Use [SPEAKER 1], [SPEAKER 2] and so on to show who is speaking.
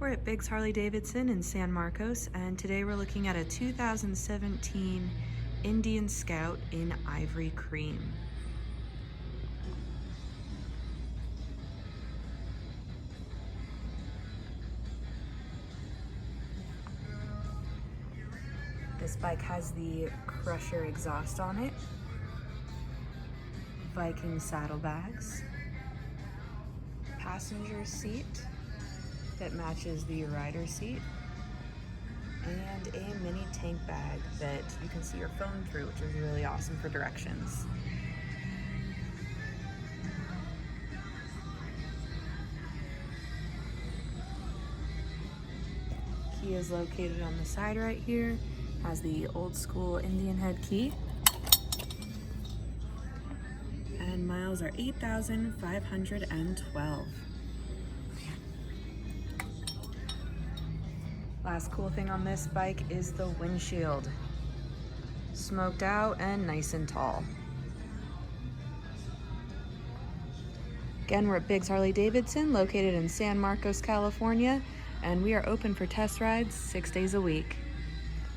[SPEAKER 1] We're at Biggs Harley Davidson in San Marcos, and today we're looking at a 2017 Indian Scout in Ivory Cream. This bike has the Crusher exhaust on it, Viking saddlebags, passenger seat that matches the rider seat, and a mini tank bag that you can see your phone through, which is really awesome for directions. Key is located on the side right here, has the old school Indian head key, and miles are 8,512. Last cool thing on this bike is the windshield. Smoked out and nice and tall. Again, we're at Biggs Harley Davidson, located in San Marcos, California, and we are open for test rides 6 days a week.